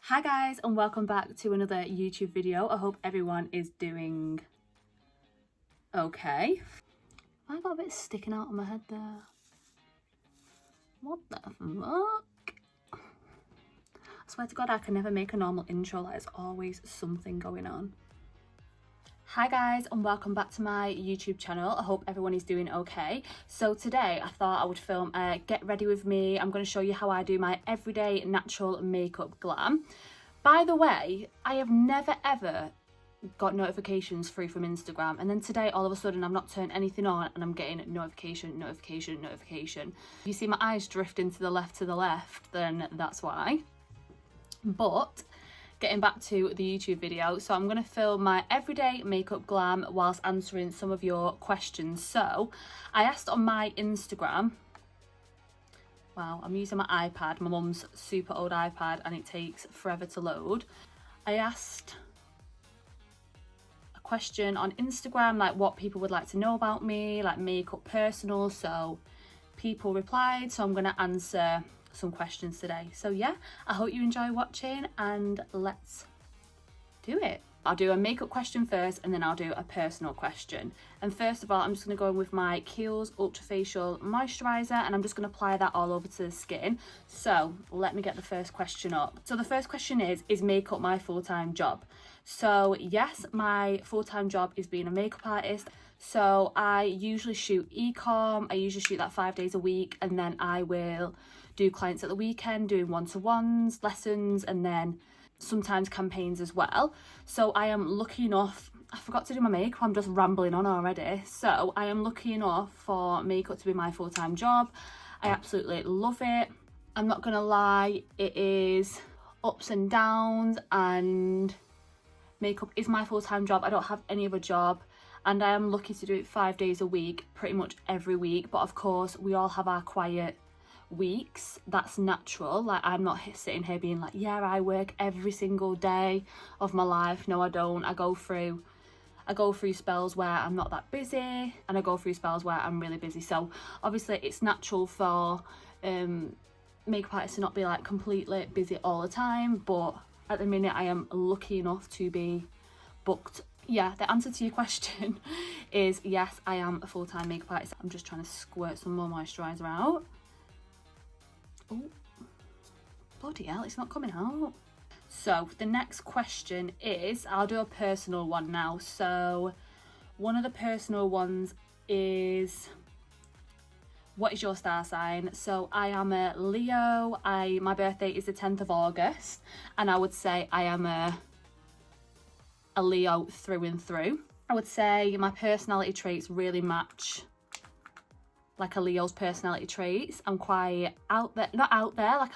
Hi guys, and welcome back to another YouTube video. I hope everyone is doing okay. I got a bit sticking out on my head there. What the fuck? I swear to God, I can never make a normal intro. There's always something going on. Hi guys, and welcome back to my YouTube channel. I hope everyone is doing okay. So today I thought I would film a get ready with me. I'm going to show you how I do my everyday natural makeup glam. By the way, I have never ever got notifications through from Instagram, and then today all of a sudden I've not turned anything on and I'm getting notification. If you see my eyes drifting to the left, then that's why. But getting back to the YouTube video, so I'm going to film my everyday makeup glam whilst answering some of your questions. So I asked on my Instagram, wow, I'm using my iPad, my mum's super old iPad, and it takes forever to load. I asked a question on Instagram, like what people would like to know about me, like makeup personal, so people replied, so I'm going to answer some questions today. So yeah, I hope you enjoy watching and let's do it. I'll do a makeup question first and then I'll do a personal question. And first of all, I'm just going to go in with my Kiehl's Ultra Facial Moisturiser, and I'm just going to apply that all over to the skin. So let me get the first question up. So the first question is makeup my full-time job? So yes, my full-time job is being a makeup artist. So I usually shoot e-com, I usually shoot that 5 days a week, and then I will do clients at the weekend, doing one-to-ones, lessons, and then sometimes campaigns as well. So I am lucky enough, I forgot to do my makeup, I'm just rambling on already. So I am lucky enough for makeup to be my full-time job. I absolutely love it. I'm not gonna lie, it is ups and downs, and makeup is my full-time job. I don't have any other job, and I am lucky to do it 5 days a week, pretty much every week. But of course, we all have our quiet weeks. That's natural. Like, I'm not sitting here being like, yeah, I work every single day of my life. No, I don't. I go through spells where I'm not that busy, and I go through spells where I'm really busy. So obviously it's natural for makeup artists to not be like completely busy all the time, but at the minute I am lucky enough to be booked. Yeah, the answer to your question is yes, I am a full-time makeup artist. I'm just trying to squirt some more moisturiser out. Oh, bloody hell, it's not coming out. So the next question is, I'll do a personal one now. So one of the personal ones is, what is your star sign? So I am a Leo. My birthday is the 10th of August, and I would say I am a Leo through and through. I would say my personality traits really match like a Leo's personality traits. I'm quite out there, not out there, like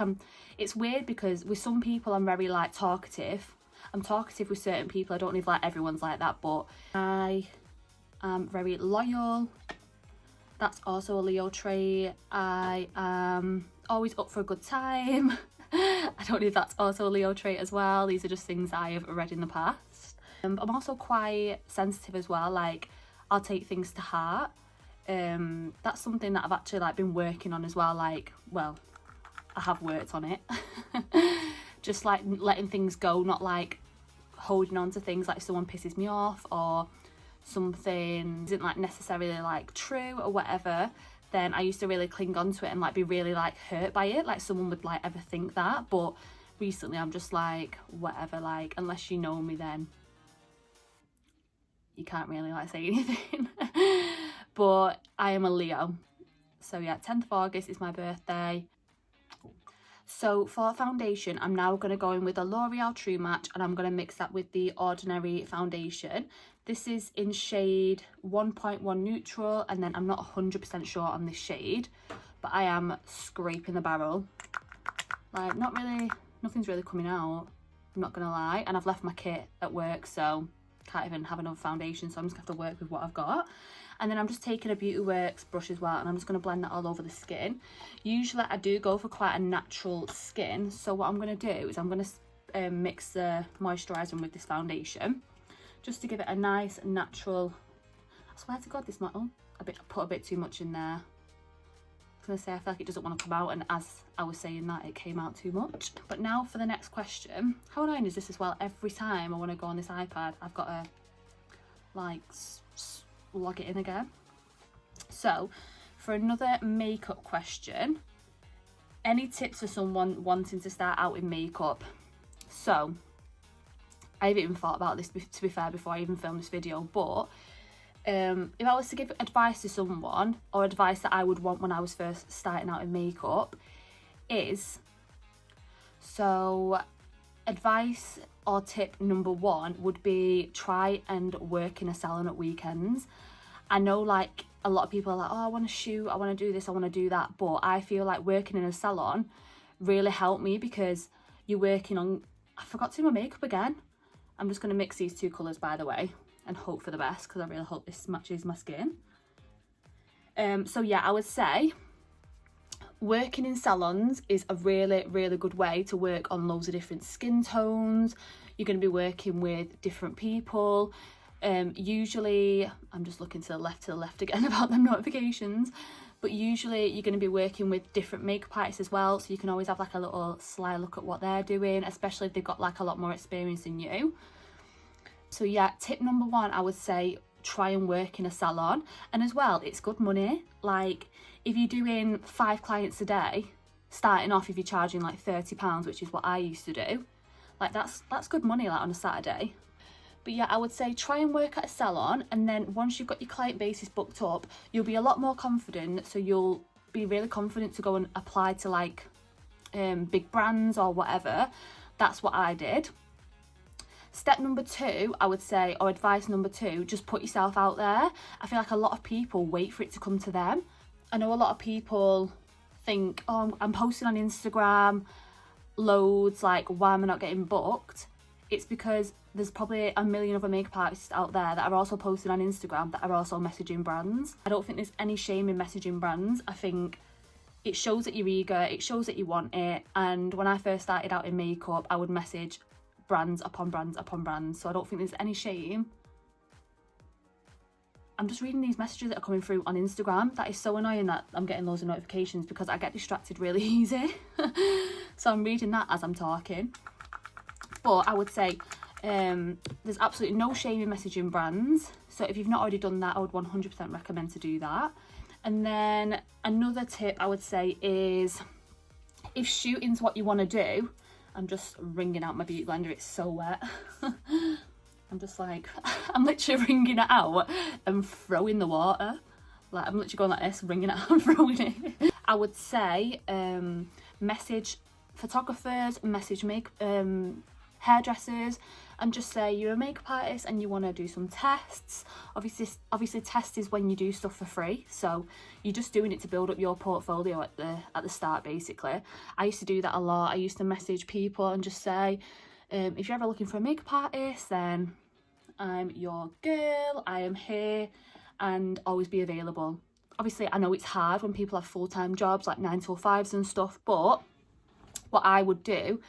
it's weird because with some people I'm very like talkative. I'm talkative with certain people. I don't know if like everyone's like that, but I am very loyal. That's also a Leo trait. I am always up for a good time. I don't know if that's also a Leo trait as well. These are just things I have read in the past. I'm also quite sensitive as well. Like, I'll take things to heart. That's something that I've actually like been working on as well. Like, well, I have worked on it. Just like letting things go, not like holding on to things. Like if someone pisses me off or something isn't like necessarily like true or whatever, then I used to really cling on to it and like be really like hurt by it, like someone would like ever think that. But recently I'm just like, whatever, like unless you know me, then you can't really like say anything. But I am a Leo. So yeah, 10th of August is my birthday. So for foundation, I'm now going to go in with a L'Oreal True Match, and I'm going to mix that with the Ordinary foundation. This is in shade 1.1 neutral, and then I'm not 100% sure on this shade, but I am scraping the barrel. Like, nothing's really coming out, I'm not going to lie. And I've left my kit at work, so can't even have another foundation, so I'm just going to have to work with what I've got. And then I'm just taking a Beauty Works brush as well, and I'm just going to blend that all over the skin. Usually I do go for quite a natural skin, so what I'm going to do is I'm going to mix the moisturiser with this foundation, just to give it a nice natural. I swear to God, this might, I put a bit too much in there. was going to say, I feel like it doesn't want to come out, and as I was saying that, it came out too much. But now for the next question. How annoying is this as well? Every time I want to go on this iPad, I've got to like log it in again. So for another makeup question, any tips for someone wanting to start out in makeup? So I haven't even thought about this, to be fair, before I even filmed this video, but if I was to give advice to someone, or advice that I would want when I was first starting out in makeup, is, so advice or tip number one would be try and work in a salon at weekends. I know like a lot of people are like, oh, I want to shoot, I want to do this, I want to do that, but I feel like working in a salon really helped me, because you're working on, I forgot to do my makeup again. I'm just going to mix these two colours, by the way, and hope for the best, because I really hope this matches my skin. So yeah, I would say working in salons is a really, really good way to work on loads of different skin tones. You're going to be working with different people. Usually, I'm just looking to the left again about them notifications, but usually you're going to be working with different makeup artists as well, so you can always have like a little sly look at what they're doing, especially if they've got like a lot more experience than you. So yeah, tip number one, I would say try and work in a salon. And as well, it's good money. Like if you're doing 5 clients a day, starting off, if you're charging like £30, which is what I used to do, like that's good money like on a Saturday. But yeah, I would say try and work at a salon, and then once you've got your client bases booked up, you'll be a lot more confident, so you'll be really confident to go and apply to like big brands or whatever. That's what I did. Step number two, I would say, or advice number two, just put yourself out there. I feel like a lot of people wait for it to come to them. I know a lot of people think, oh, I'm posting on Instagram loads, like why am I not getting booked? It's because there's probably a million other makeup artists out there that are also posting on Instagram that are also messaging brands. I don't think there's any shame in messaging brands. I think it shows that you're eager, it shows that you want it. And when I first started out in makeup, I would message brands upon brands upon brands, so I don't think there's any shame. I'm just reading these messages that are coming through on Instagram. That is so annoying that I'm getting loads of notifications, because I get distracted really easy. So I'm reading that as I'm talking. But I would say there's absolutely no shame in messaging brands, so if you've not already done that, I would 100% recommend to do that. And then another tip I would say is, if shooting's what you want to do, I'm just wringing out my beauty blender, it's so wet. I'm just like, I'm literally wringing it out and throwing the water. Like I'm literally going like this, wringing it out and throwing it. I would say message photographers, message hairdressers, and just say you're a makeup artist and you want to do some tests. Obviously tests is when you do stuff for free, so you're just doing it to build up your portfolio at the start, basically. I used to do that a lot. I used to message people and just say, if you're ever looking for a makeup artist, then I'm your girl, I am here, and always be available. Obviously I know it's hard when people have full-time jobs like 9 till 5s and stuff, but what I would do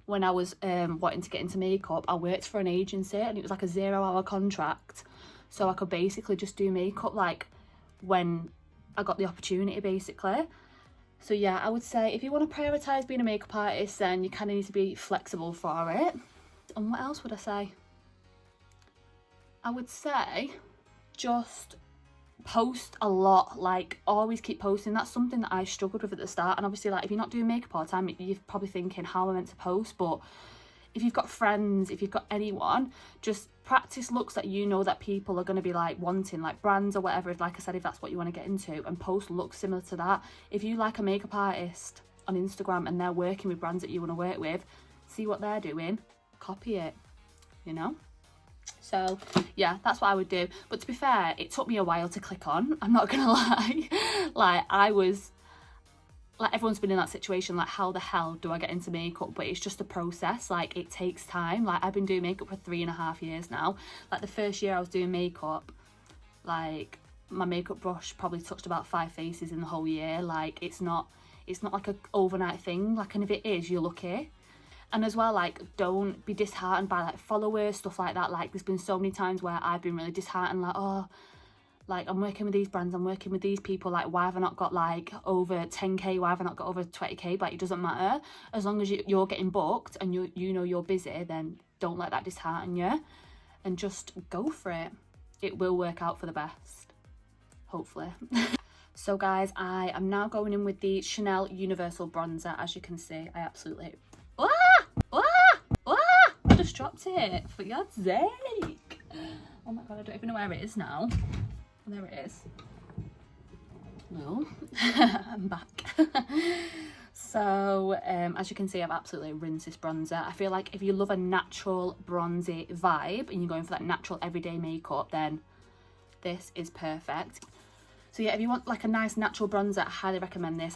when I was wanting to get into makeup, I worked for an agency, and it was like a 0-hour contract, so I could basically just do makeup like when I got the opportunity, basically. So yeah, I would say if you want to prioritise being a makeup artist, then you kind of need to be flexible for it. And what else would I say? I would say just post a lot, like always keep posting. That's something that I struggled with at the start, and obviously like if you're not doing makeup all the time, you're probably thinking how am I meant to post, but if you've got friends, if you've got anyone, just practice looks that you know that people are going to be like wanting, like brands or whatever, if like I said, if that's what you want to get into, and post looks similar to that. If you like a makeup artist on Instagram and they're working with brands that you want to work with, see what they're doing, copy it, you know. So yeah, that's what I would do. But to be fair, it took me a while to click on, I'm not gonna lie. Like I was like, everyone's been in that situation, like how the hell do I get into makeup? But it's just a process, like it takes time. Like I've been doing makeup for 3.5 years now. Like the first year I was doing makeup, like my makeup brush probably touched about 5 faces in the whole year. Like it's not like a overnight thing, like, and if it is, you're lucky. And as well, like, don't be disheartened by like followers, stuff like that. Like there's been so many times where I've been really disheartened, like, oh, Like, I'm working with these brands, I'm working with these people, like, why have I not got like over 10k, why have I not got over 20k? But it doesn't matter, as long as you're getting booked and you know you're busy, then don't let that dishearten you, and just go for it. It will work out for the best, hopefully. So guys, I am now going in with the Chanel Universal Bronzer. As you can see, I absolutely I just dropped it, for God's sake. Oh my god, I don't even know where it is now. There it is. No, I'm back. So as you can see, I've absolutely rinsed this bronzer. I feel like if you love a natural bronzy vibe and you're going for that natural everyday makeup, then this is perfect. So yeah, if you want like a nice natural bronzer, I highly recommend this.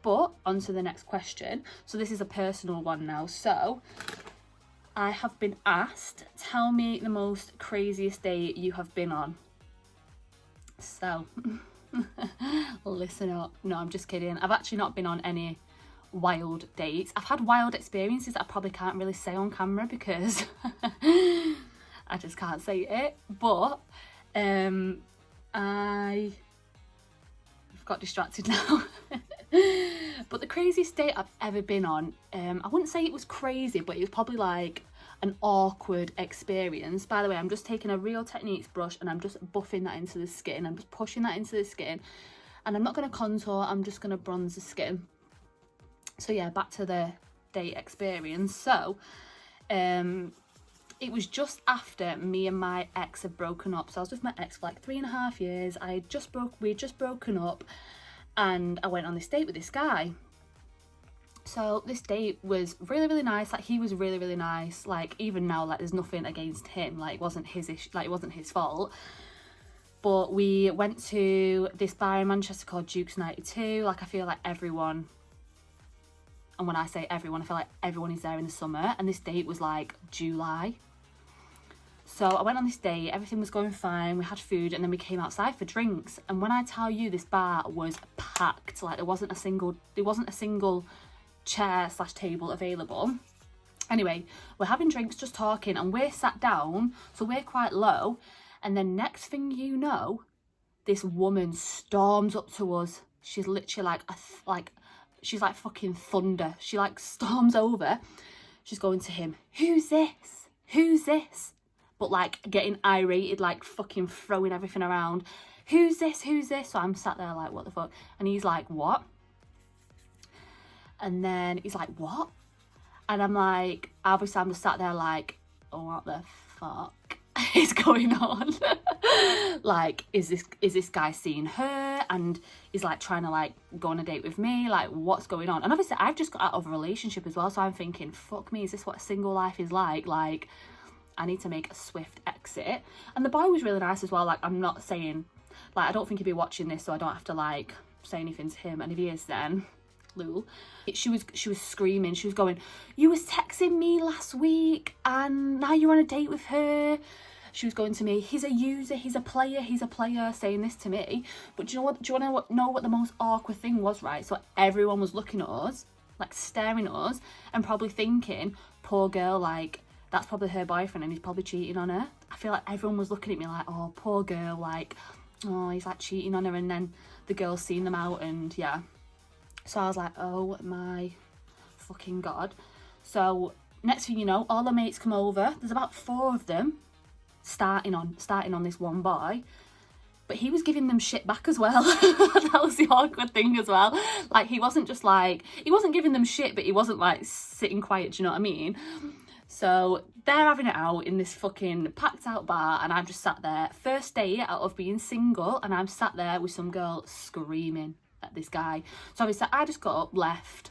But on to the next question. So this is a personal one now. So I have been asked, tell me the most craziest day you have been on. So listen up. No, I'm just kidding. I've actually not been on any wild dates. I've had wild experiences that I probably can't really say on camera because I just can't say it. But I've got distracted now. But the craziest date I've ever been on, I wouldn't say it was crazy, but it was probably like an awkward experience. By the way, I'm just taking a Real Techniques brush and I'm just buffing that into the skin. I'm just pushing that into the skin, and I'm not going to contour, I'm just going to bronze the skin. So yeah, back to the date experience. So it was just after me and my ex had broken up. So I was with my ex for like 3.5 years. We'd just broken up, and I went on this date with this guy. So this date was really, really nice. Like, he was really, really nice. Like, even now, like, there's nothing against him. Like, it wasn't his issue, like, it wasn't his fault. But we went to this bar in Manchester called Duke's 92. Like, I feel like everyone, and when I say everyone, I feel like everyone is there in the summer. And this date was like July. So I went on this date, everything was going fine, we had food, and then we came outside for drinks. And when I tell you, this bar was packed, like there wasn't a single chair / table available. Anyway, we're having drinks, just talking, and we're sat down, so we're quite low. And then next thing you know, this woman storms up to us. She's literally like she's like fucking thunder. She like storms over. She's going to him, who's this? Who's this? But like getting irated, like fucking throwing everything around. Who's this? Who's this? So I'm sat there like, what the fuck? And he's like, what? And then he's like, what? And I'm like, obviously I'm just sat there like, oh, what the fuck is going on? Like, is this guy seeing her? And he's like trying to like go on a date with me? Like, what's going on? And obviously I've just got out of a relationship as well. So I'm thinking, fuck me, is this what a single life is like? Like, I need to make a swift exit. And the boy was really nice as well. Like, I'm not saying, like, I don't think he'd be watching this, so I don't have to like say anything to him. And if he is, then lol. She was screaming. She was going, you was texting me last week and now you're on a date with her. She was going to me, he's a user, he's a player, saying this to me. But do you want to know what the most awkward thing was, right? So everyone was looking at us, like staring at us, and probably thinking, poor girl, like that's probably her boyfriend and he's probably cheating on her. I feel like everyone was looking at me like, oh, poor girl, like, oh, he's like cheating on her. And then the girl's seen them out, and yeah. So I was like, oh my fucking God. So next thing you know, all the mates come over. There's about 4 of them starting on this one boy. But he was giving them shit back as well. That was the awkward thing as well. Like, he wasn't giving them shit, but he wasn't like sitting quiet, do you know what I mean? So they're having it out in this fucking packed out bar, and I'm just sat there. First day out of being single, and I'm sat there with some girl screaming at this guy. So obviously I just got up, left,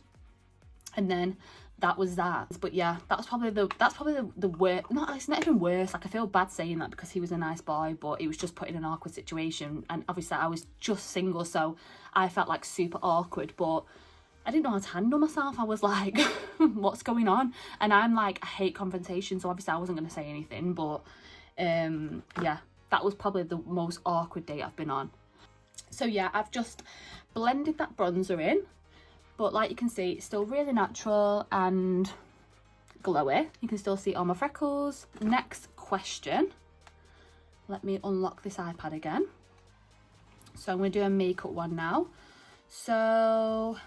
and then that was that. But yeah, that's probably the worst. No, it's not even worse. Like, I feel bad saying that because he was a nice boy, but he was just put in an awkward situation. And obviously I was just single, so I felt like super awkward, but I didn't know how to handle myself. I was like, what's going on? And I'm like, I hate confrontation, so obviously I wasn't going to say anything. But yeah, that was probably the most awkward date I've been on. So yeah, I've just blended that bronzer in, but like you can see, it's still really natural and glowy. You can still see all my freckles. Next question. Let me unlock this iPad again. So I'm going to do a makeup one now. So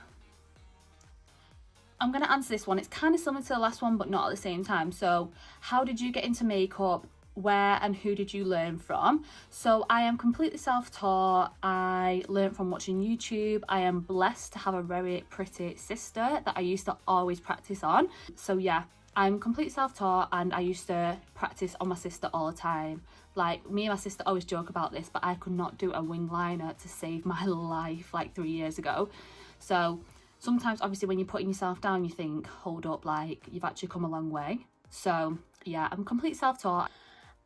I'm going to answer this one. It's kind of similar to the last one, but not at the same time. So how did you get into makeup? Where and who did you learn from? So I am completely self-taught. I learned from watching YouTube. I am blessed to have a very pretty sister that I used to always practice on. So yeah, I'm completely self-taught, and I used to practice on my sister all the time. Like, me and my sister always joke about this, but I could not do a wing liner to save my life like 3 years ago. So sometimes, obviously, when you're putting yourself down, you think, hold up, like, you've actually come a long way. So yeah, I'm completely self-taught.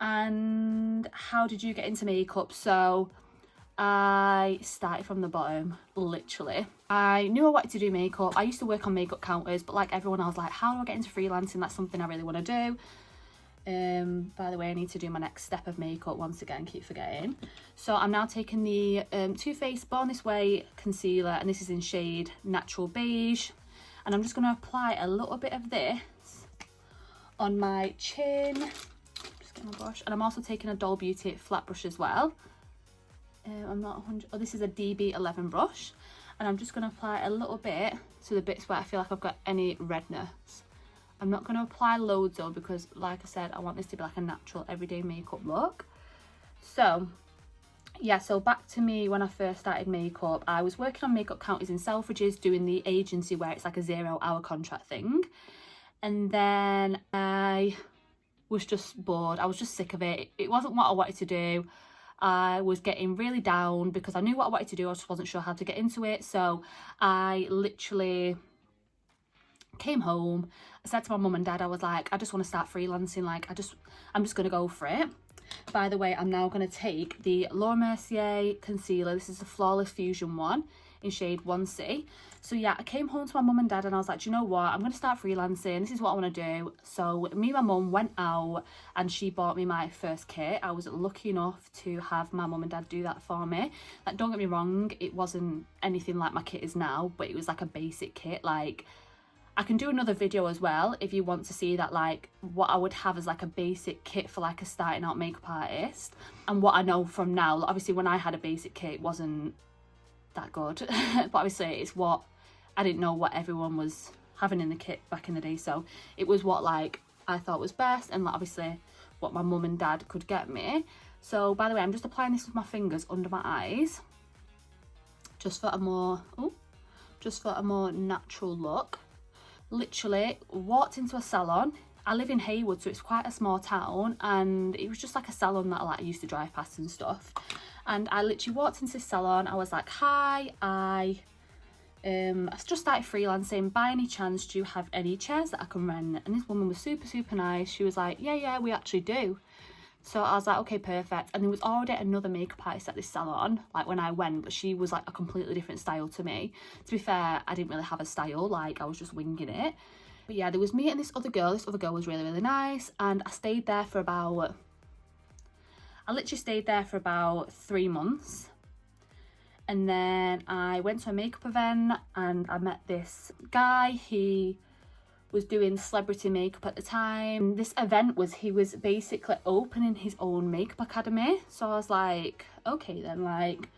And how did you get into makeup? So I started from the bottom, literally. I knew I wanted to do makeup. I used to work on makeup counters, but like everyone, I was like, how do I get into freelancing? That's something I really want to do. By the way, I need to do my next step of makeup once again, keep forgetting. So I'm now taking the Too Faced Born This Way concealer, and this is in shade Natural Beige. And I'm just going to apply a little bit of this on my chin. Just get my brush. And I'm also taking a Doll Beauty flat brush as well. I'm not 100, oh, this is a DB11 brush, and I'm just going to apply a little bit to the bits where I feel like I've got any redness. I'm not going to apply loads though, because like I said, I want this to be like a natural everyday makeup look. So yeah, so back to me when I first started makeup. I was working on makeup counters in Selfridges, doing the agency where it's like a 0-hour contract thing, and then I was just bored. I was just sick of it. It wasn't what I wanted to do. I was getting really down because I knew what I wanted to do. I just wasn't sure how to get into it. So I literally came home. I said to my mum and dad, I was like, I just want to start freelancing. Like, I'm just going to go for it. By the way, I'm now going to take the Laura Mercier concealer. This is the Flawless Fusion one in shade 1C. So yeah, I came home to my mum and dad and I was like, do you know what? I'm going to start freelancing. This is what I want to do. So me and my mum went out and she bought me my first kit. I was lucky enough to have my mum and dad do that for me. Like, don't get me wrong, it wasn't anything like my kit is now, but it was like a basic kit. Like, I can do another video as well if you want to see that, like what I would have as like a basic kit for like a starting out makeup artist, and what I know from now. Obviously when I had a basic kit it wasn't that good but obviously it's what I didn't know what everyone was having in the kit back in the day, so it was what like I thought was best, and like, obviously what my mum and dad could get me. So by the way, I'm just applying this with my fingers under my eyes just for a more natural look. Literally walked into a salon. I live in Haywood, so it's quite a small town, and it was just like a salon that I used to drive past and stuff. And I literally walked into this salon. I was like, hi, I've just started freelancing. By any chance, do you have any chairs that I can rent? And this woman was super nice. She was like, yeah, we actually do. So I was like, okay, perfect. And there was already another makeup artist at this salon, like when I went, but she was like a completely different style to me. To be fair, I didn't really have a style, like I was just winging it. But yeah, there was me and this other girl. This other girl was really nice, and I literally stayed there for about 3 months. And then I went to a makeup event and I met this guy. He was doing celebrity makeup at the time. This event was, he was basically opening his own makeup academy. So I was like, okay then, like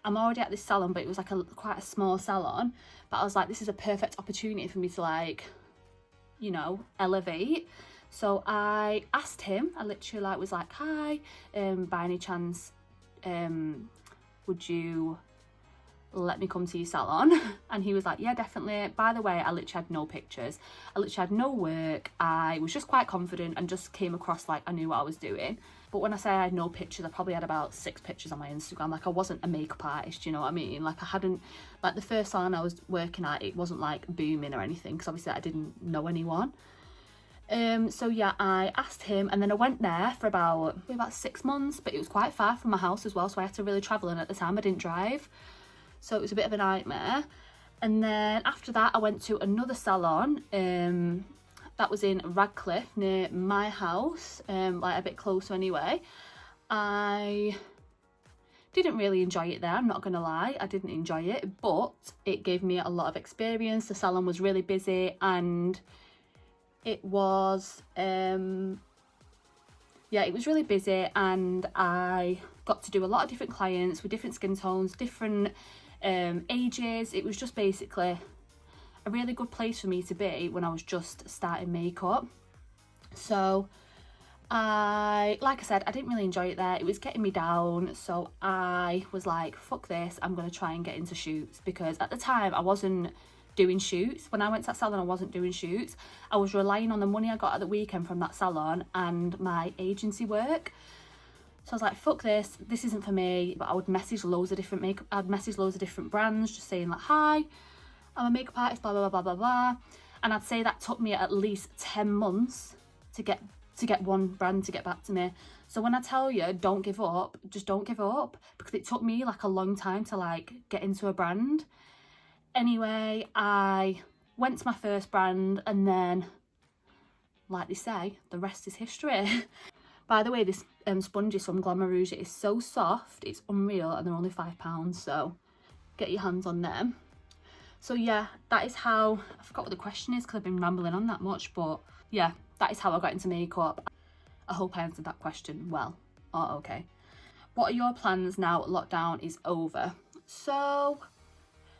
I'm already at this salon, but it was like quite a small salon, but I was like, this is a perfect opportunity for me to, like, you know, elevate. So I asked him, I literally like was like, hi, by any chance would you let me come to your salon? And he was like, yeah, definitely. By the way, I literally had no pictures, I literally had no work. I was just quite confident and just came across like I knew what I was doing. But when I say I had no pictures, I probably had about 6 pictures on my Instagram. Like, I wasn't a makeup artist, you know what I mean? Like, I hadn't, like the first salon I was working at, it wasn't like booming or anything, because obviously I didn't know anyone. So yeah, I asked him, and then I went there for about 6 months, but it was quite far from my house as well, so I had to really travel, and at the time I didn't drive, so it was a bit of a nightmare. And then after that I went to another salon that was in Radcliffe near my house, like a bit closer anyway. I didn't really enjoy it there, I'm not gonna lie, I didn't enjoy it, but it gave me a lot of experience. The salon was really busy, and it was yeah, it was really busy, and I got to do a lot of different clients with different skin tones, different ages. It was just basically a really good place for me to be when I was just starting makeup. So like I said, I didn't really enjoy it there. It was getting me down, so I was like, fuck this, I'm going to try and get into shoots, because at the time I wasn't doing shoots. When I went to that salon, I wasn't doing shoots. I was relying on the money I got at the weekend from that salon and my agency work. So I was like, fuck this isn't for me. But I would message loads of different I'd message loads of different brands, just saying like, hi, I'm a makeup artist, blah blah blah blah blah. And I'd say that took me at least 10 months to get one brand to get back to me. So when I tell you don't give up, just don't give up, because it took me like a long time to like get into a brand. Anyway, I went to my first brand, and then, like they say, the rest is history. By the way, this sponges from Glam Rouge is so soft, it's unreal, and they're only £5, so get your hands on them. So yeah, that is how, I forgot what the question is because I've been rambling on that much, but yeah, that is how I got into makeup. I hope I answered that question well. Oh, okay. What are your plans now lockdown is over? So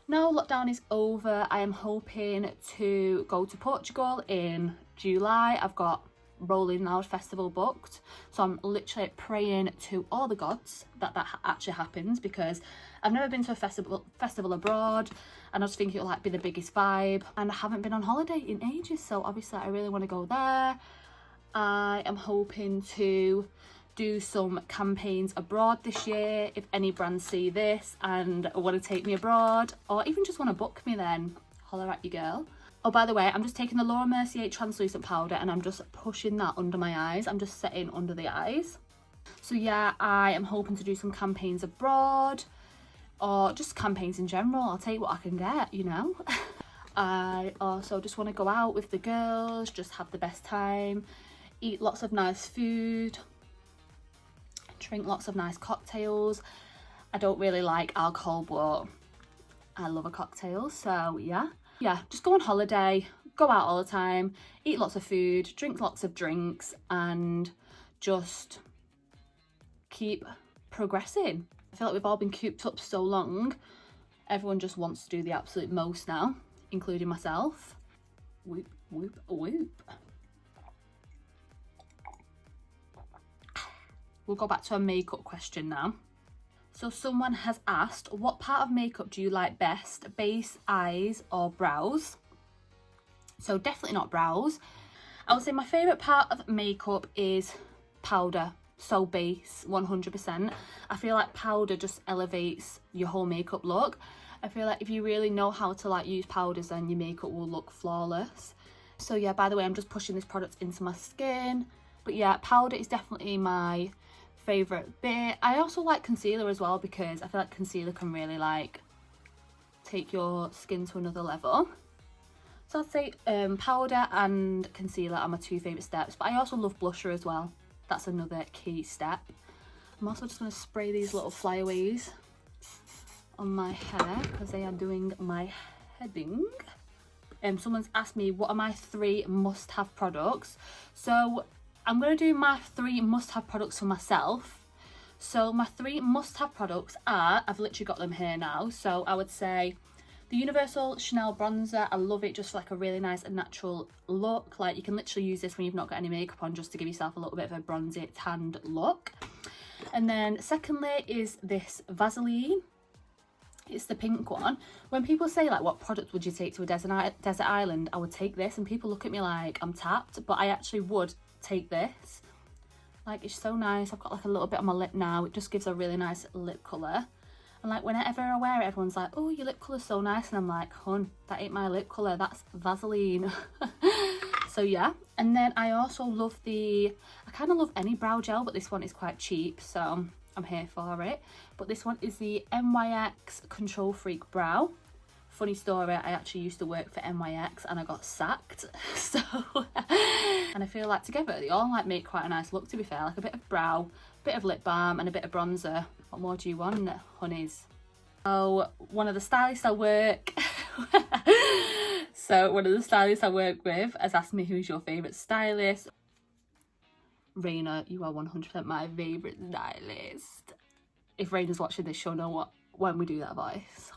now lockdown is over, I am hoping to go to Portugal in July. I've got Rolling Loud Festival booked, so I'm literally praying to all the gods that actually happens, because I've never been to a festival abroad, and I just think it'll like be the biggest vibe, and I haven't been on holiday in ages, so obviously I really want to go there. I am hoping to do some campaigns abroad this year. If any brands see this and want to take me abroad, or even just want to book me, then holler at your girl. Oh, by the way, I'm just taking the Laura Mercier translucent powder and I'm just pushing that under my eyes. I'm just setting under the eyes. So yeah, I am hoping to do some campaigns abroad, or just campaigns in general. I'll take what I can get, you know. I also just want to go out with the girls, just have the best time, eat lots of nice food, drink lots of nice cocktails. I don't really like alcohol, but I love a cocktail, so yeah, just go on holiday, go out all the time, eat lots of food, drink lots of drinks, and just keep progressing. I feel like we've all been cooped up so long, everyone just wants to do the absolute most now, including myself. Whoop whoop whoop. We'll go back to a makeup question now. So someone has asked, what part of makeup do you like best? Base, eyes, or brows? So definitely not brows. I would say my favourite part of makeup is powder. So base, 100%. I feel like powder just elevates your whole makeup look. I feel like if you really know how to like use powders, then your makeup will look flawless. So yeah, by the way, I'm just pushing this product into my skin. But yeah, powder is definitely my favourite bit. I also like concealer as well, because I feel like concealer can really like take your skin to another level. So I'd say powder and concealer are my two favourite steps, but I also love blusher as well. That's another key step. I'm also just going to spray these little flyaways on my hair because they are doing my heading. Someone's asked me what are my 3 must-have products. So I'm going to do my 3 must-have products for myself. So my 3 must-have products are, I've literally got them here now. So I would say the Universal Chanel bronzer. I love it just for like a really nice and natural look. Like you can literally use this when you've not got any makeup on, just to give yourself a little bit of a bronzy tanned look. And then secondly is this Vaseline. It's the pink one. When people say like, what product would you take to a desert island, I would take this, and people look at me like I'm tapped, but I actually would take this. Like it's so nice. I've got like a little bit on my lip now. It just gives a really nice lip colour. And like whenever I wear it, everyone's like, oh, your lip colour's so nice. And I'm like, hun, that ain't my lip colour, that's Vaseline. So yeah. And then I also love I kind of love any brow gel, but this one is quite cheap, so I'm here for it. But this one is the NYX Control Freak Brow. Funny story, I actually used to work for NYX and I got sacked. So, and I feel like together they all like make quite a nice look, to be fair. Like a bit of brow, bit of lip balm and a bit of bronzer. What more do you want, honeys? So one of the stylists I work with has asked me who's your favourite stylist. Raina, you are 100% my favourite stylist. if Raina's watching this, she'll know when we do that voice.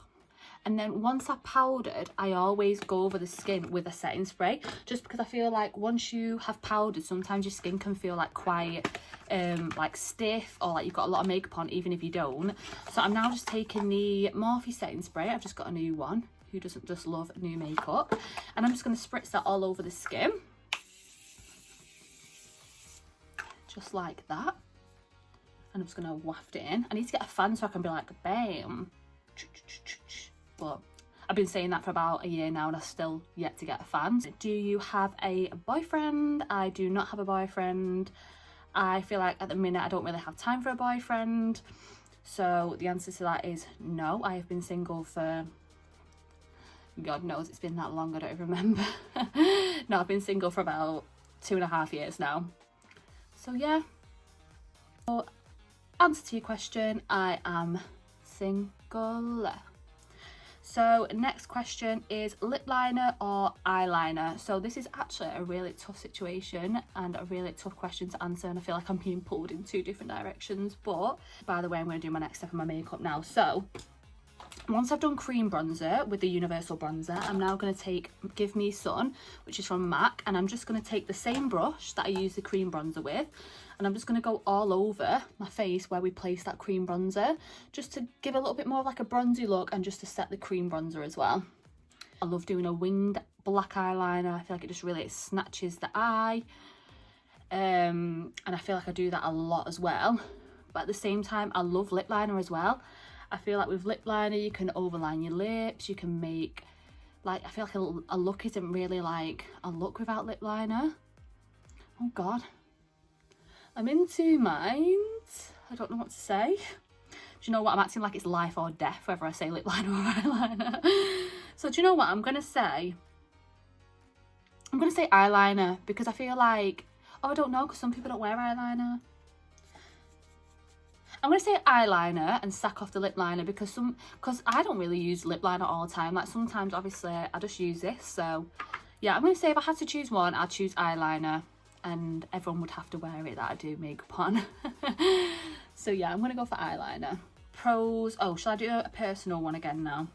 And then once I've powdered, I always go over the skin with a setting spray, just because I feel like once you have powdered, sometimes your skin can feel like quite like stiff, or like you've got a lot of makeup on even if you don't. So I'm now just taking the Morphe setting spray. I've just got a new one. Who doesn't just love new makeup? And I'm just going to spritz that all over the skin, just like that. And I'm just going to waft it in. I need to get a fan so I can be like, bam. But I've been saying that for about a year now and I've still yet to get a fan. Do you have a boyfriend? I do not have a boyfriend. I feel like at the minute I don't really have time for a boyfriend. So the answer to that is no. I have been single for, God knows it's been that long, I don't even remember. No, I've been single for about 2.5 years now. So yeah. So, answer to your question, I am single. So next question is lip liner or eyeliner. So this is actually a really tough situation and a really tough question to answer, and I feel like I'm being pulled in 2 different directions. But by the way, I'm going to do my next step of my makeup now. So once I've done cream bronzer with the universal bronzer, I'm now going to take Give Me Sun, which is from MAC, and I'm just going to take the same brush that I used the cream bronzer with, and I'm just going to go all over my face where we placed that cream bronzer, just to give a little bit more of like a bronzy look and just to set the cream bronzer as well. I love doing a winged black eyeliner. I feel like it just really snatches the eye, and I feel like I do that a lot as well. But at the same time, I love lip liner as well. I feel like with lip liner you can overline your lips, you can make, like, I feel like a look isn't really like a look without lip liner. Oh God, I'm in 2 minds. I don't know what to say. Do you know what? I'm acting like it's life or death whether I say lip liner or eyeliner. So do you know what I'm gonna say? I'm gonna say eyeliner, because I feel like, oh, I don't know, because some people don't wear eyeliner. I'm going to say eyeliner and sack off the lip liner, because I don't really use lip liner all the time. Like sometimes obviously I just use this. So yeah, I'm going to say if I had to choose one, I'd choose eyeliner, and everyone would have to wear it that I do makeup on. So yeah, I'm going to go for eyeliner. Pros. Oh, shall I do a personal one again now?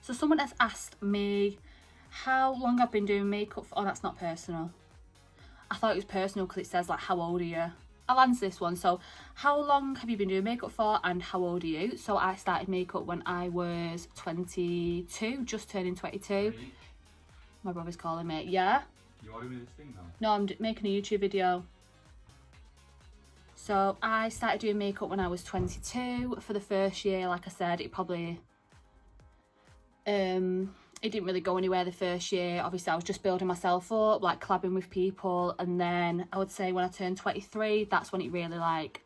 So someone has asked me how long I've been doing makeup for. Oh, that's not personal. I thought it was personal because it says like how old are you? I'll answer this one. So how long have you been doing makeup for and how old are you? So I started makeup when I was 22, just turning 22. Really? My brother's calling me. Yeah? You are doing this thing now? No, I'm making a YouTube video. So I started doing makeup when I was 22. For the first year, like I said, it probably it didn't really go anywhere the first year. Obviously I was just building myself up, like collabing with people, and then I would say when I turned 23, that's when it really like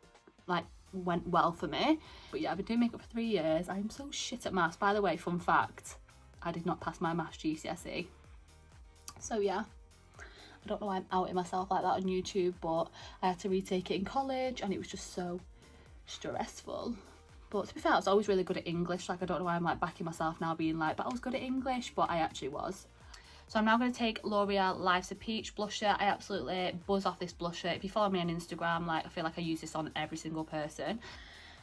went well for me. But yeah, I've been doing makeup for 3 years. I'm so shit at maths. By the way, fun fact, I did not pass my maths GCSE. So yeah, I don't know why I'm outing myself like that on YouTube, but I had to retake it in college and it was just so stressful. But to be fair, I was always really good at English. Like, I don't know why I'm like backing myself now being like, but I was good at English, but I actually was. So I'm now going to take L'Oreal Life's a Peach blusher. I absolutely buzz off this blusher. If you follow me on Instagram, like, I feel like I use this on every single person.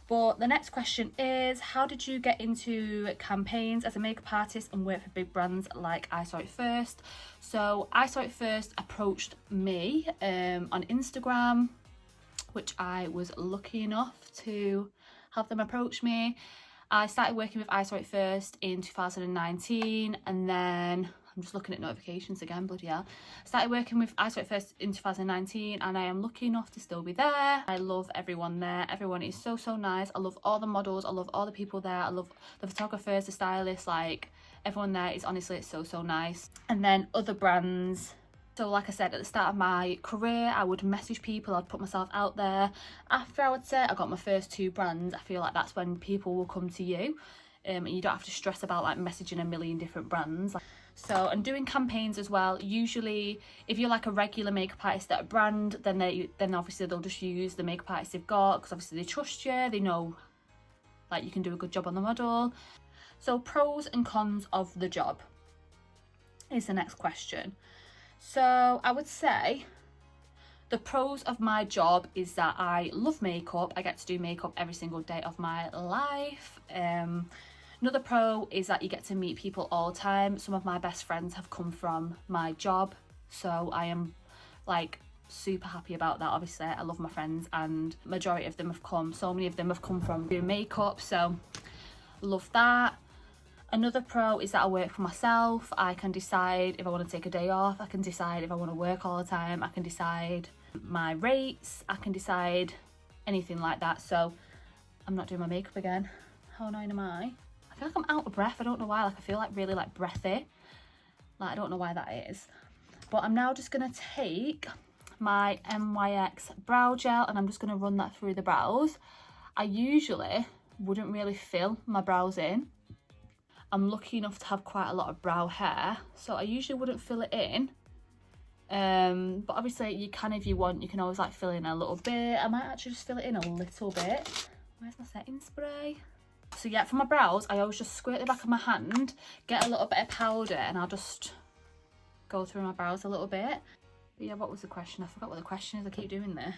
But the next question is, how did you get into campaigns as a makeup artist and work for big brands like I Saw It First? So I Saw It First approached me on Instagram, which I was lucky enough to have them approach me. I started working with I Saw It First in 2019, and then I'm just looking at notifications again, bloody hell. Started working with I Saw It First in 2019, and I am lucky enough to still be there. I love everyone there. Everyone is so, so nice. I love all the models. I love all the people there. I love the photographers, the stylists, like everyone there is honestly so, so nice. And then other brands. So like I said, at the start of my career, I would message people, I'd put myself out there. After, I would say, I got my first 2 brands, I feel like that's when people will come to you, and you don't have to stress about like messaging a million different brands. So, and doing campaigns as well. Usually, if you're like a regular makeup artist at a brand, then obviously they'll just use the makeup artist they've got, because obviously they trust you, they know like you can do a good job on the model. So pros and cons of the job is the next question. So I would say The pros of my job is that I love makeup. I get to do makeup every single day of my life. Another pro is that you get to meet people all the time. Some of my best friends have come from my job, so I am like super happy about that. Obviously I love my friends, and majority of them have come, so many of them have come from doing makeup, so love that. Another pro is that I work for myself. I can decide if I want to take a day off. I can decide if I want to work all the time. I can decide my rates. I can decide anything like that. So I'm not doing my makeup again. How annoying am I? I feel like I'm out of breath. I don't know why. Like I feel like really like breathy. Like I don't know why that is. But I'm now just going to take my NYX brow gel and I'm just going to run that through the brows. I usually wouldn't really fill my brows in. I'm lucky enough to have quite a lot of brow hair, so I usually wouldn't fill it in. But obviously you can, if you want, you can always like fill in a little bit. I might actually just fill it in a little bit. Where's my setting spray? So yeah, for my brows, I always just squirt the back of my hand, get a little bit of powder, and I'll just go through my brows a little bit. But yeah, what was the question? I forgot what the question is. I keep doing this.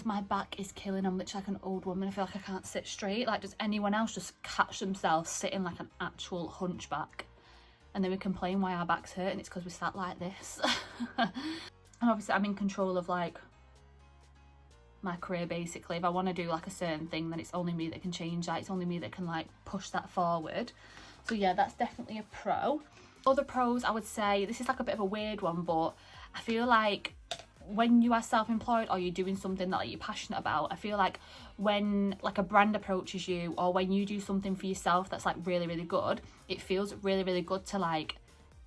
My back is killing. I'm literally like an old woman. I feel like I can't sit straight. Like, does anyone else just catch themselves sitting like an actual hunchback and then we complain why our backs hurt, and it's because we sat like this? And obviously I'm in control of like my career basically. If I want to do like a certain thing, then it's only me that can change that. It's only me that can like push that forward. So yeah, that's definitely a pro. Other pros, I would say, this is like a bit of a weird one, but I feel like when you are self-employed or you're doing something that like, you're passionate about, I feel like when like a brand approaches you or when you do something for yourself that's like really, really good, it feels really, really good to like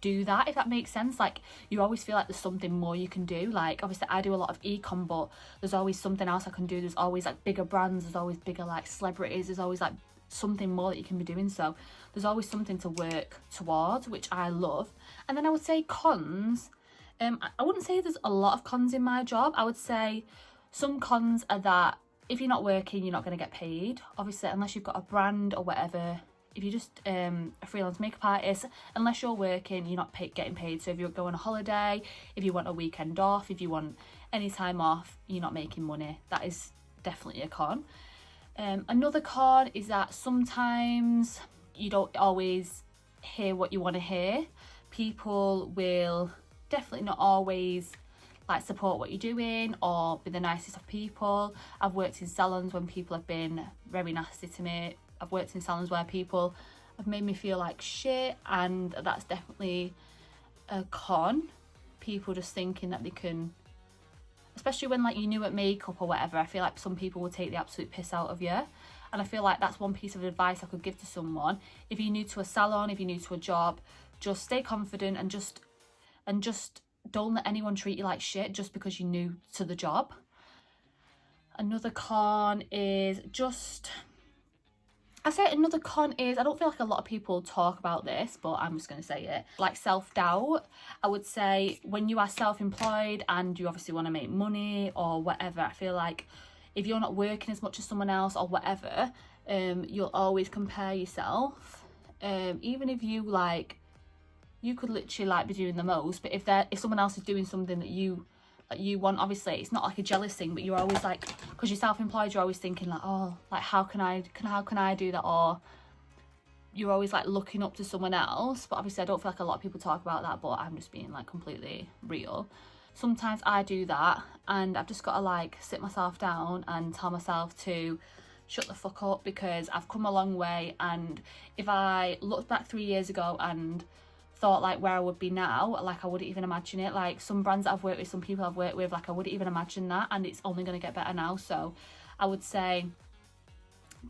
do that, if that makes sense. Like you always feel like there's something more you can do. Like obviously I do a lot of e-com, but there's always something else I can do. There's always like bigger brands, there's always bigger like celebrities, there's always like something more that you can be doing. So there's always something to work towards, which I love. And then I would say cons, I wouldn't say there's a lot of cons in my job. I would say some cons are that if you're not working, you're not going to get paid. Obviously, unless you've got a brand or whatever. If you're just a freelance makeup artist, unless you're working, you're not getting paid. So if you go on a holiday, if you want a weekend off, if you want any time off, you're not making money. That is definitely a con. Another con is that sometimes you don't always hear what you want to hear. People will definitely not always like support what you're doing or be the nicest of people. I've worked in salons when people have been very nasty to me. I've worked in salons where people have made me feel like shit, and that's definitely a con. People just thinking that they can, especially when like you're new at makeup or whatever, I feel like some people will take the absolute piss out of you. And I feel like that's one piece of advice I could give to someone. If you're new to a salon, if you're new to a job, just stay confident and just don't let anyone treat you like shit just because you're new to the job. Another con is I don't feel like a lot of people talk about this, but I'm just going to say it, like self-doubt. I would say when you are self-employed and you obviously want to make money or whatever, I feel like if you're not working as much as someone else or whatever, you'll always compare yourself. Even if you could literally like be doing the most, but if someone else is doing something that you want, obviously it's not like a jealous thing, but you're always like, because you're self-employed, you're always thinking like, oh, like how can I do that, or you're always like looking up to someone else. But obviously I don't feel like a lot of people talk about that, but I'm just being like completely real. Sometimes I do that and I've just got to like sit myself down and tell myself to shut the fuck up, because I've come a long way. And if I looked back 3 years ago and thought like where I would be now, like I wouldn't even imagine it. Like some brands that I've worked with, some people I've worked with, like I wouldn't even imagine that, and it's only going to get better now. So I would say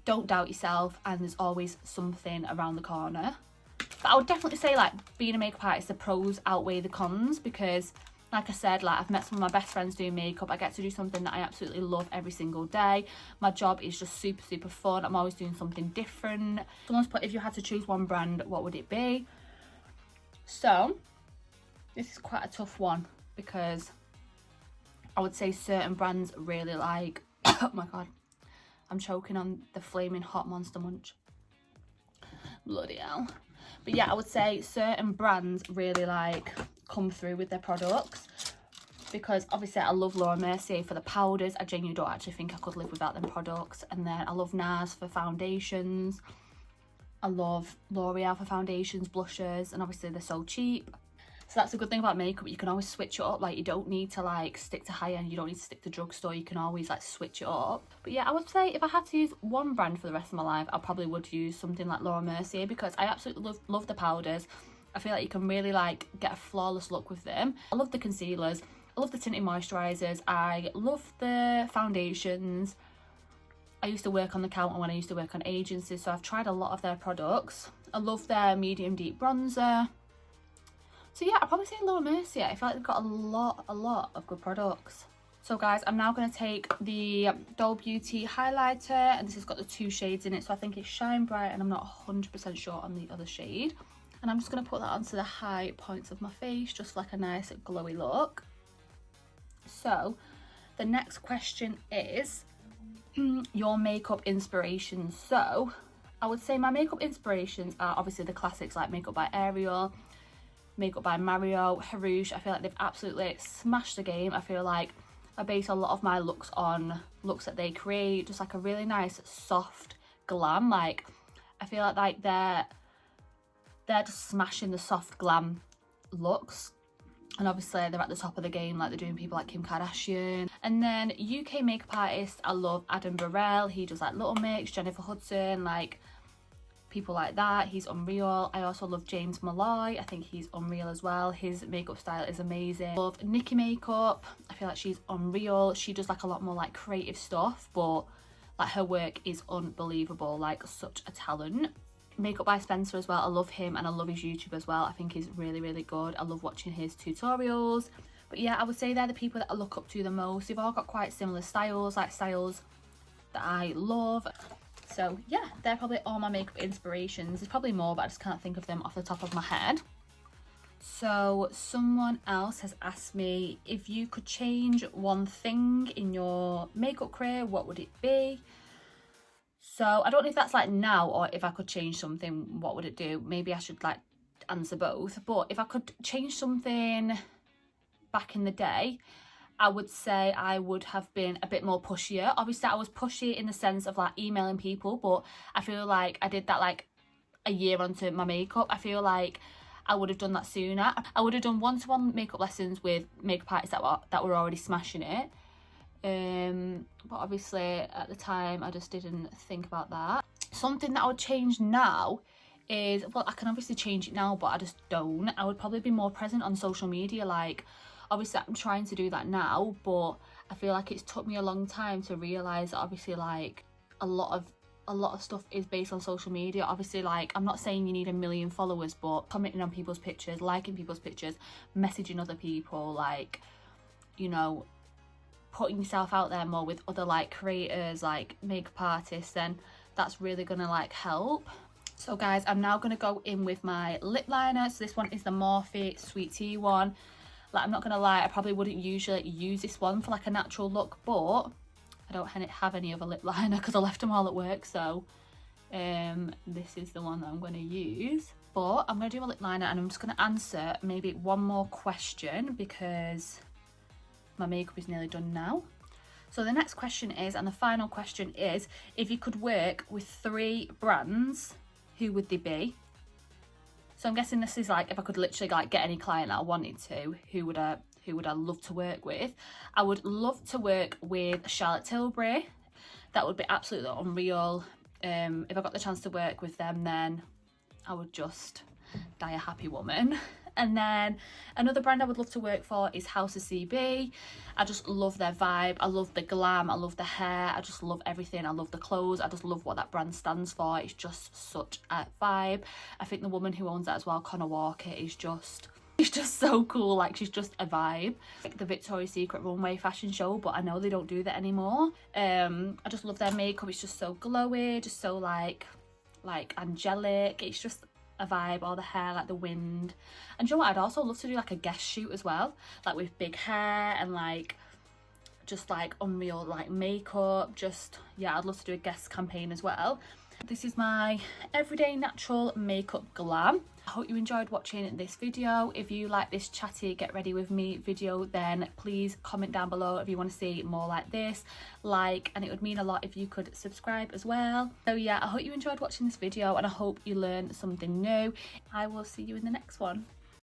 don't doubt yourself, and there's always something around the corner. But I would definitely say like being a makeup artist, the pros outweigh the cons, because like I said, like I've met some of my best friends doing makeup. I get to do something that I absolutely love every single day. My job is just super, super fun. I'm always doing something different. Someone's put, if you had to choose one brand, what would it be? So this is quite a tough one, because I would say certain brands really like, oh my god, I'm choking on the flaming hot Monster Munch. Bloody hell. But yeah, I would say certain brands really like come through with their products. because obviously I love Laura Mercier for the powders. I genuinely don't actually think I could live without them products. And then I love NARS for foundations. I love L'Oreal for foundations, blushes, and obviously they're so cheap. So that's a good thing about makeup. You can always switch it up. Like, you don't need to like stick to high end. You don't need to stick to drugstore. You can always like switch it up. But yeah, I would say if I had to use one brand for the rest of my life, I probably would use something like Laura Mercier, because I absolutely love the powders. I feel like you can really like get a flawless look with them. I love the concealers. I love the tinted moisturisers. I love the foundations. I used to work on the counter when I used to work on agencies, so I've tried a lot of their products. I love their medium deep bronzer. So yeah, I'd probably say Laura Mercier. I feel like they've got a lot of good products. So guys, I'm now going to take the Doll Beauty highlighter, and this has got the 2 shades in it, so I think it's Shine Bright, and I'm not 100% sure on the other shade. And I'm just going to put that onto the high points of my face, just for like a nice glowy look. So the next question is your makeup inspirations. So I would say my makeup inspirations are obviously the classics like Makeup by Ariel, Makeup by Mario, Harouche. I feel like they've absolutely smashed the game. I feel like I base a lot of my looks on looks that they create, just like a really nice soft glam. Like, I feel like they're just smashing the soft glam looks, and obviously they're at the top of the game, like they're doing people like Kim Kardashian. And then UK makeup artists, I love Adam Burrell. He does like Little Mix, Jennifer Hudson, like people like that. He's unreal. I also love James Malloy. I think he's unreal as well. His makeup style is amazing. Love Nikki Makeup. I feel like she's unreal. She does like a lot more like creative stuff, but like her work is unbelievable, like such a talent. Makeup by Spencer as well. I love him, and I love his YouTube as well. I think he's really good. I love watching his tutorials. But yeah, I would say they're the people that I look up to the most. They've all got quite similar styles, like styles that I love. So yeah, they're probably all my makeup inspirations. There's probably more, but I just can't think of them off the top of my head. So someone else has asked me, if you could change one thing in your makeup career, what would it be? So I don't know if that's like now, or if I could change something, what would it do? Maybe I should like answer both. But if I could change something back in the day, I would say I would have been a bit more pushier. Obviously I was pushy in the sense of like emailing people, but I feel like I did that like a year onto my makeup. I feel like I would have done that sooner. I would have done one-to-one makeup lessons with makeup artists that were already smashing it. But obviously at the time I just didn't think about that. Something that I would change now is, well, I can obviously change it now, but I just don't. I would probably be more present on social media. Like, obviously I'm trying to do that now, but I feel like it's took me a long time to realise that obviously like a lot of stuff is based on social media. Obviously, like, I'm not saying you need 1 million followers, but commenting on people's pictures, liking people's pictures, messaging other people, like, you know, putting yourself out there more with other like creators, like makeup artists, then that's really gonna like help. So guys, I'm now gonna go in with my lip liner. So this one is the Morphe Sweet Tea one. Like, I'm not gonna lie, I probably wouldn't usually use this one for like a natural look, but I don't have any other lip liner because I left them all at work. So this is the one that I'm going to use. But I'm going to do a lip liner, and I'm just going to answer maybe one more question because my makeup is nearly done now. So the next question is, and the final question is, if you could work with 3 brands, who would they be? So I'm guessing this is like if I could literally like get any client that I wanted to, who would I love to work with? I would love to work with Charlotte Tilbury. That would be absolutely unreal. If I got the chance to work with them, then I would just die a happy woman. And then another brand I would love to work for is House of CB. I just love their vibe. I love the glam. I love the hair. I just love everything. I love the clothes. I just love what that brand stands for. It's just such a vibe. I think the woman who owns that as well, Connor Walker, is just... she's just so cool. Like, she's just a vibe. Like the Victoria's Secret runway fashion show, but I know they don't do that anymore. I just love their makeup. It's just so glowy, just so like angelic. It's just a vibe. All the hair, like the wind. And you know what, I'd also love to do like a guest shoot as well, like with big hair and like just like unreal like makeup. Just, yeah, I'd love to do a guest campaign as well. This is my everyday natural makeup glam. I hope you enjoyed watching this video. If you like this chatty get ready with me video, then please comment down below if you want to see more like this, and it would mean a lot if you could subscribe as well. So yeah, I hope you enjoyed watching this video and I hope you learned something new. I will see you in the next one.